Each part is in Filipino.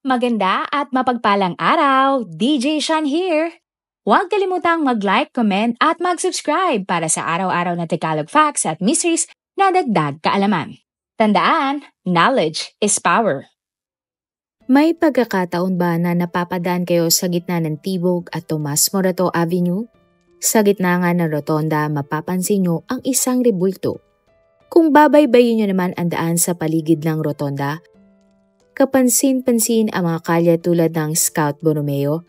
Maganda at mapagpalang araw! DJ Shan here! Huwag kalimutang mag-like, comment at mag-subscribe para sa araw-araw na Tagalog facts at mysteries na dagdag kaalaman. Tandaan, knowledge is power. May pagkakataon ba na napapadaan kayo sa gitna ng Tibog at Tomas Morato Avenue? Sa gitna nga ng rotonda, mapapansin nyo ang isang rebulto. Kung babaybayin nyo naman ang daan sa paligid ng rotonda, kapansin-pansin ang mga kalye tulad ng Scout Borromeo,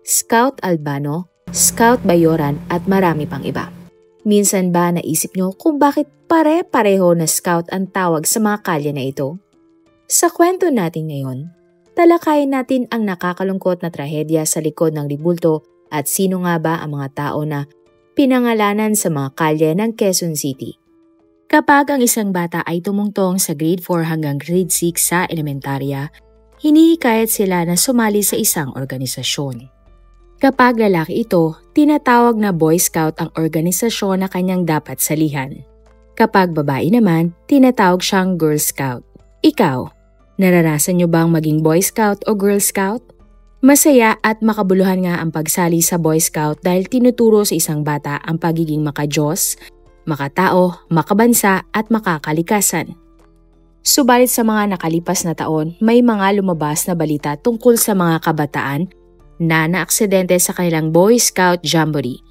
Scout Albano, Scout Bayoran at marami pang iba. Minsan ba naisip nyo kung bakit pare-pareho na Scout ang tawag sa mga kalye na ito? Sa kwento natin ngayon, talakayin natin ang nakakalungkot na trahedya sa likod ng rebulto at sino nga ba ang mga tao na pinangalanan sa mga kalye ng Quezon City. Kapag ang isang bata ay tumungtong sa grade 4 hanggang grade 6 sa elementarya, hinihikayat sila na sumali sa isang organisasyon. Kapag lalaki ito, tinatawag na Boy Scout ang organisasyon na kanyang dapat salihan. Kapag babae naman, tinatawag siyang Girl Scout. Ikaw, naranasan niyo bang maging Boy Scout o Girl Scout? Masaya at makabuluhan nga ang pagsali sa Boy Scout dahil tinuturo sa isang bata ang pagiging makadiyos, makatao, makabansa at makakalikasan. Subalit sa mga nakalipas na taon, may mga lumabas na balita tungkol sa mga kabataan na naaksidente sa kanilang Boy Scout Jamboree.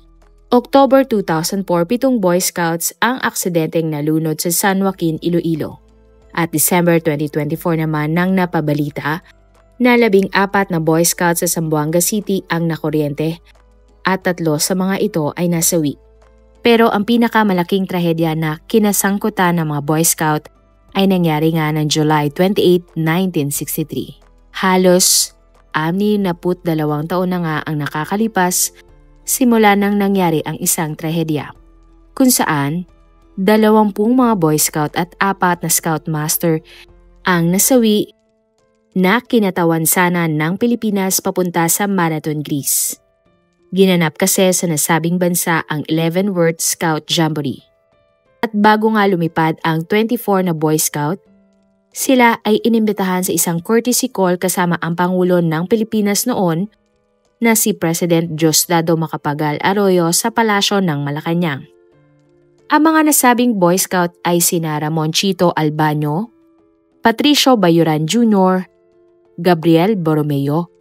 October 2004, 7 Boy Scouts ang aksidenteng nalunod sa San Joaquin, Iloilo. At December 2024 naman nang napabalita na 14 na Boy Scouts sa Zamboanga City ang nakuryente at 3 sa mga ito ay nasawi. Pero ang pinakamalaking trahedya na kinasangkutan ng mga Boy Scout ay nangyari nga ng July 28, 1963. Halos 62 taon na nga ang nakakalipas simula nang nangyari ang isang trahedya, kung saan 20 mga Boy Scout at 4 na Scoutmaster ang nasawi na kinatawan sana ng Pilipinas papunta sa Marathon, Greece. Ginanap kasi sa nasabing bansa ang 11 World Scout Jamboree. At bago nga lumipad ang 24 na Boy Scout, sila ay inimbitahan sa isang courtesy call kasama ang Pangulo ng Pilipinas noon na si President Diosdado Macapagal Arroyo sa Palasyo ng Malacanang. Ang mga nasabing Boy Scout ay sina Ramon Chito Albano, Patricio Bayoran Jr., Gabriel Borromeo,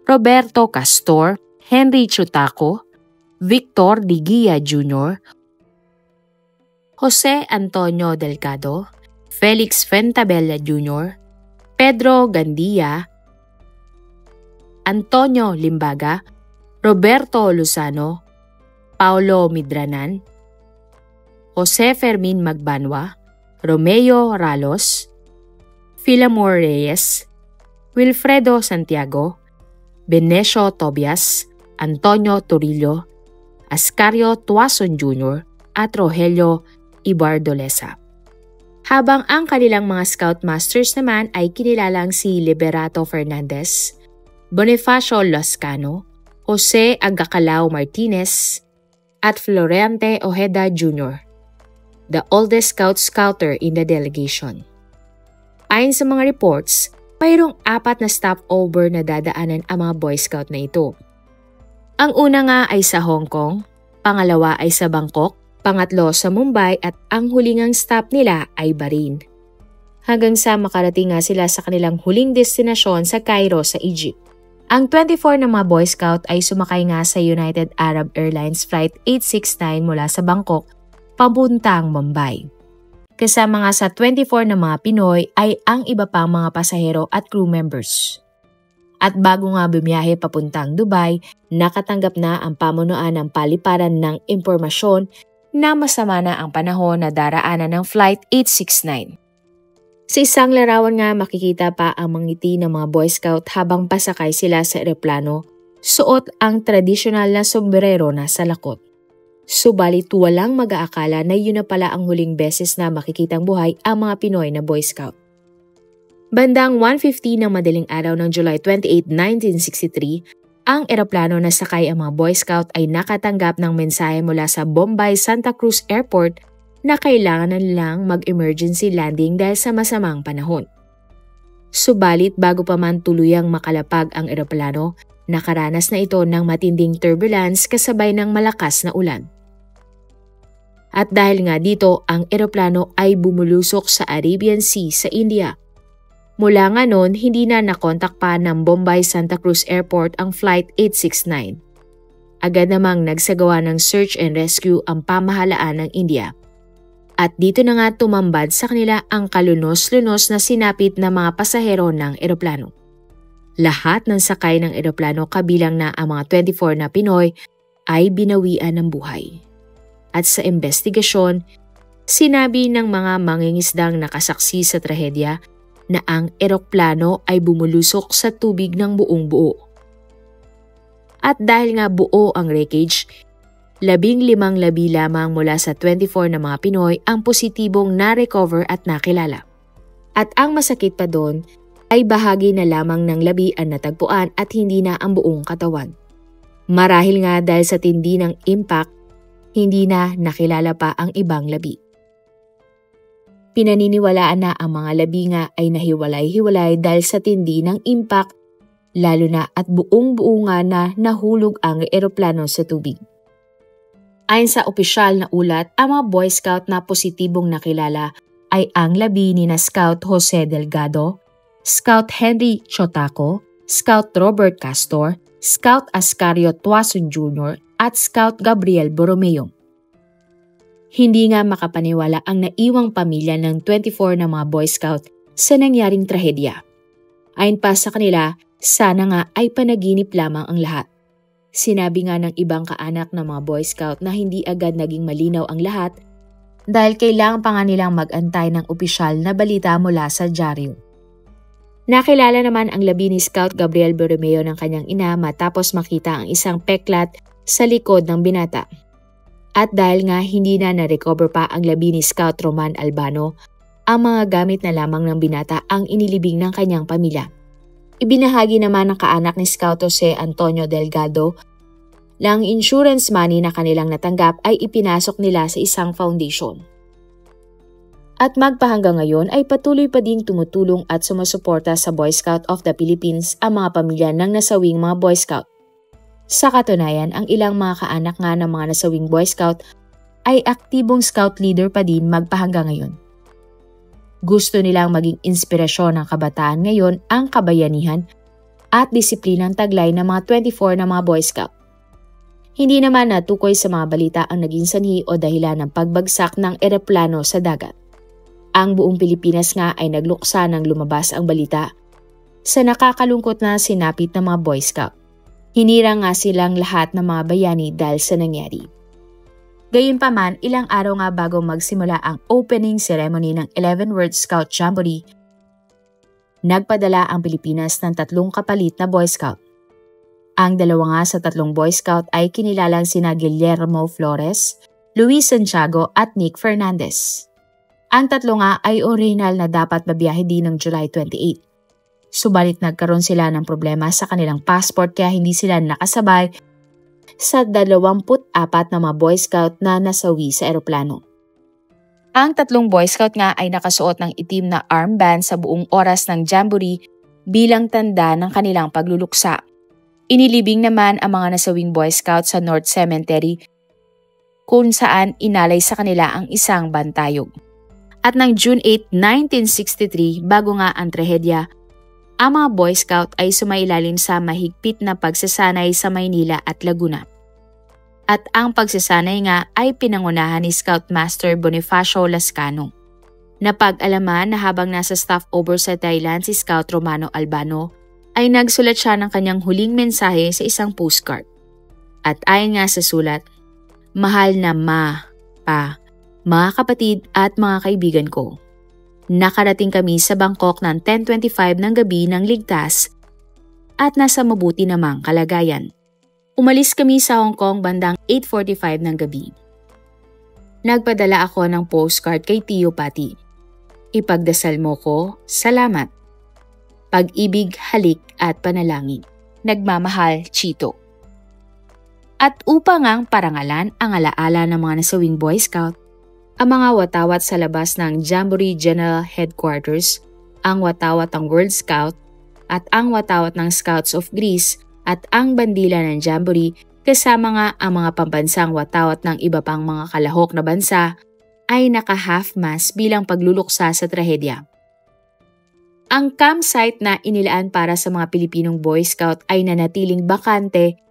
Roberto Castor, Henry Chutaco, Victor Diguia Jr., Jose Antonio Delgado, Felix Fuentabella Jr., Pedro Gandia, Antonio Limbaga, Roberto Lozano, Paulo Midranan, Jose Fermin Magbanwa, Romeo Ralos, Filamor Reyes, Wilfredo Santiago, Benesio Tobias, Antonio Torillo, Ascario Tuason Jr. at Rogelio Ibardolesa. Habang ang kanilang mga Scoutmasters naman ay kinilalang si Liberato Fernandez, Bonifacio Lascano, Jose Agacalao Martinez, at Florente Ojeda Jr., the oldest Scouter in the delegation. Ayon sa mga reports, mayroong 4 na stopover na dadaanan ang mga Boy Scout na ito. Ang una nga ay sa Hong Kong, pangalawa ay sa Bangkok, pangatlo sa Mumbai at ang hulingang stop nila ay Bahrain. Hanggang sa makarating nga sila sa kanilang huling destinasyon sa Cairo sa Egypt. Ang 24 na mga Boy Scout ay sumakay nga sa United Arab Airlines Flight 869 mula sa Bangkok papuntang Mumbai. Kasama nga sa 24 na mga Pinoy ay ang iba pang mga pasahero at crew members. At bago nga bumiyahe papuntang Dubai, nakatanggap na ang pamunuan ng paliparan ng impormasyon na masama na ang panahon na daraanan ng Flight 869. Sa isang larawan nga makikita pa ang mangiti ng mga Boy Scout habang pasakay sila sa eroplano, suot ang tradisyonal na sombrero na sa lakot. Subalit walang mag-aakala na yun na pala ang huling beses na makikitang buhay ang mga Pinoy na Boy Scout. Bandang 1:50 ng madaling araw ng July 28, 1963, ang eroplano na sakay ang mga Boy Scout ay nakatanggap ng mensahe mula sa Bombay Santa Cruz Airport na kailangan na nilang mag-emergency landing dahil sa masamang panahon. Subalit bago pa man tuluyang makalapag ang eroplano, nakaranas na ito ng matinding turbulence kasabay ng malakas na ulan. At dahil nga dito, ang eroplano ay bumulusok sa Arabian Sea sa India. Mula nga noon, hindi na nakontak pa ng Bombay Santa Cruz Airport ang Flight 869. Agad namang nagsagawa ng search and rescue ang pamahalaan ng India. At dito na nga tumambad sa kanila ang kalunos-lunos na sinapit na mga pasahero ng eroplano. Lahat ng sakay ng eroplano kabilang na ang mga 24 na Pinoy ay binawian ng buhay. At sa investigasyon, sinabi ng mga mangingisdang nakasaksi sa trahedya na ang eroplano ay bumulusok sa tubig ng buong buo. At dahil nga buo ang wreckage, 15 labi lamang mula sa 24 na mga Pinoy ang positibong na-recover at nakilala. At ang masakit pa doon ay bahagi na lamang ng labi ang natagpuan at hindi na ang buong katawan. Marahil nga dahil sa tindi ng impact, hindi na nakilala pa ang ibang labi. Pinaniniwalaan na ang mga labi nga ay nahiwalay-hiwalay dahil sa tindi ng impact, lalo na at buong-buo nga na nahulog ang eroplano sa tubig. Ayon sa opisyal na ulat, ang mga Boy Scout na positibong nakilala ay ang labi ni na Scout Jose Delgado, Scout Henry Chotaco, Scout Robert Castor, Scout Ascario Tuason Jr. at Scout Gabriel Borromeo. Hindi nga makapaniwala ang naiwang pamilya ng 24 na mga Boy Scout sa nangyaring trahedya. Ayon pa sa kanila, sana nga ay panaginip lamang ang lahat. Sinabi nga ng ibang kaanak ng mga Boy Scout na hindi agad naging malinaw ang lahat dahil kailangan pa nga nilang mag-antay ng opisyal na balita mula sa dyaryo. Nakilala naman ang labi ni Scout Gabriel Borromeo ng kanyang ina matapos makita ang isang peklat sa likod ng binata. At dahil nga hindi na na-recover pa ang labi ni Scout Roman Albano, ang mga gamit na lamang ng binata ang inilibing ng kanyang pamilya. Ibinahagi naman ng kaanak ni Scout Jose Antonio Delgado na ang insurance money na kanilang natanggap ay ipinasok nila sa isang foundation. At magpahanggang ngayon ay patuloy pa ding tumutulong at sumusuporta sa Boy Scout of the Philippines ang mga pamilya ng nasawing mga Boy Scout. Sa katunayan, ang ilang mga kaanak nga ng mga nasawing Boy Scout ay aktibong Scout leader pa din magpahanggang ngayon. Gusto nilang maging inspirasyon ng kabataan ngayon ang kabayanihan at disiplinang taglay ng mga 24 na mga Boy Scout. Hindi naman natukoy sa mga balita ang naging sanhi o dahilan ng pagbagsak ng eroplano sa dagat. Ang buong Pilipinas nga ay nagluksa nang lumabas ang balita sa nakakalungkot na sinapit ng mga Boy Scout. Hinirang nga silang lahat ng mga bayani dahil sa nangyari. Gayunpaman, ilang araw nga bago magsimula ang opening ceremony ng 11 World Scout Jamboree, nagpadala ang Pilipinas ng 3 kapalit na Boy Scout. Ang 2 nga sa 3 Boy Scout ay kinilalang sina Guillermo Flores, Luis Santiago at Nick Fernandez. Ang 3 nga ay original na dapat babiyahe din ng July 28. Subalit nagkaroon sila ng problema sa kanilang passport kaya hindi sila nakasabay sa 24 na mga Boy Scout na nasawi sa eroplano. Ang 3 Boy Scout nga ay nakasuot ng itim na armband sa buong oras ng Jamboree bilang tanda ng kanilang pagluluksa. Inilibing naman ang mga nasawing Boy Scout sa North Cemetery kung saan inalay sa kanila ang isang bantayog. At ng June 8, 1963, bago nga ang trahedya, ang mga Boy Scout ay sumailalim sa mahigpit na pagsasanay sa Maynila at Laguna. At ang pagsasanay nga ay pinangunahan ni Scoutmaster Bonifacio Lascano. Napag-alaman na habang nasa stopover sa Thailand si Scout Romano Albano, ay nagsulat siya ng kanyang huling mensahe sa isang postcard. At ayon nga sa sulat, "Mahal na mga kapatid at mga kaibigan ko. Nakarating kami sa Bangkok ng 10:25 ng gabi ng ligtas at nasa mabuti namang kalagayan. Umalis kami sa Hong Kong bandang 8:45 ng gabi. Nagpadala ako ng postcard kay Tio Pati. Ipagdasal mo ko, salamat. Pag-ibig, halik at panalangin. Nagmamahal, Chito." At upang ang parangalan ang alaala ng mga nasawing Boy Scout, ang mga watawat sa labas ng Jamboree General Headquarters ang watawat ng World Scout at ang watawat ng Scouts of Greece at ang bandila ng Jamboree kasama nga ang mga pambansang watawat ng iba pang mga kalahok na bansa ay naka-half-mast bilang pagluluksa sa trahedya. Ang campsite na inilaan para sa mga Pilipinong Boy Scout ay nanatiling bakante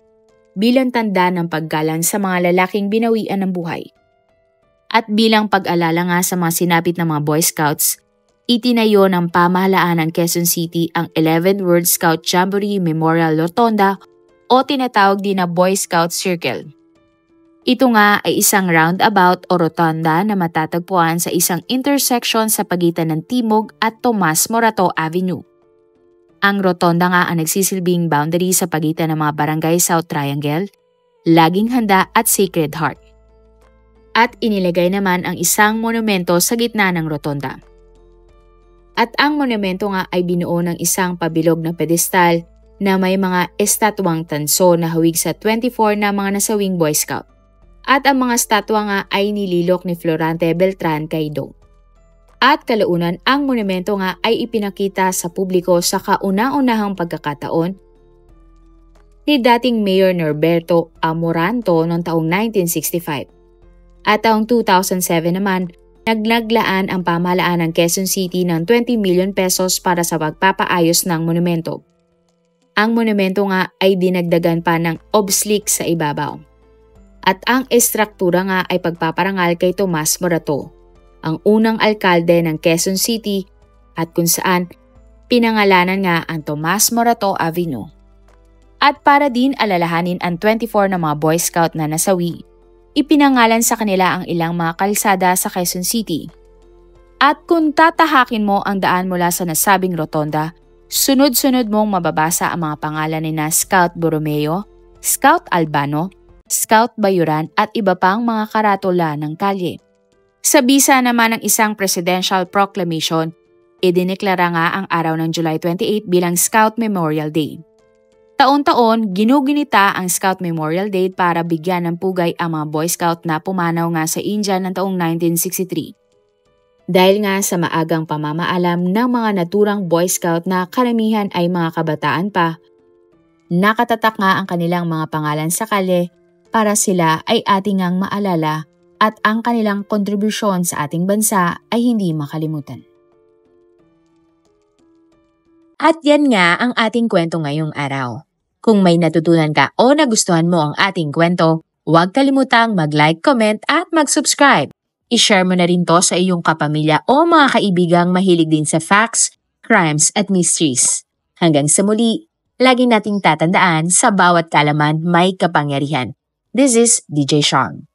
bilang tanda ng paggalang sa mga lalaking binawian ng buhay. At bilang pag-alala nga sa mga sinapit ng mga Boy Scouts, itinayo ng pamahalaan ng Quezon City ang 11th World Scout Jamboree Memorial Rotonda o tinatawag din na Boy Scout Circle. Ito nga ay isang roundabout o rotonda na matatagpuan sa isang intersection sa pagitan ng Timog at Tomas Morato Avenue. Ang rotonda nga ang nagsisilbing boundary sa pagitan ng mga barangay South Triangle, Laging Handa at Sacred Heart. At inilagay naman ang isang monumento sa gitna ng rotonda. At ang monumento nga ay binuo ng isang pabilog na pedestal na may mga estatwang tanso na hawig sa 24 na mga nasawing Boy Scout. At ang mga estatwa nga ay nililok ni Florante Beltran Caido. At kalaunan, ang monumento nga ay ipinakita sa publiko sa kauna-unahang pagkakataon ni dating Mayor Norberto Amoranto noong taong 1965. At taong 2007 naman, naglaglaan ang pamahalaan ng Quezon City ng 20 million pesos para sa pagpapaayos ng monumento. Ang monumento nga ay dinagdagan pa ng obelisk sa ibabaw. At ang estruktura nga ay pagpaparangal kay Tomas Morato, ang unang alkalde ng Quezon City at kung saan pinangalanan nga ang Tomas Morato Avenue. At para din alalahanin ang 24 na mga Boy Scout na nasawi, ipinangalan sa kanila ang ilang mga kalsada sa Quezon City. At kung tatahakin mo ang daan mula sa nasabing rotonda, sunod-sunod mong mababasa ang mga pangalan ni na Scout Borromeo, Scout Albano, Scout Bayoran at iba pang mga karatula ng kalye. Sa bisa naman ng isang presidential proclamation, idineklara nga ang araw ng July 28 bilang Scout Memorial Day. Taon-taon, ginugunita ang Scout Memorial Day para bigyan ng pugay ang mga Boy Scout na pumanaw nga sa India ng taong 1963. Dahil nga sa maagang pamamaalam ng mga naturang Boy Scout na karamihan ay mga kabataan pa, nakatatak nga ang kanilang mga pangalan sa kalye para sila ay ating ngang maalala at ang kanilang kontribusyon sa ating bansa ay hindi makalimutan. At yan nga ang ating kwento ngayong araw. Kung may natutunan ka o nagustuhan mo ang ating kwento, huwag kalimutang mag-like, comment at mag-subscribe. I-share mo na rin to sa iyong kapamilya o mga kaibigang mahilig din sa facts, crimes at mysteries. Hanggang sa muli, lagi nating tatandaan sa bawat kaalaman may kapangyarihan. This is DJ Sean.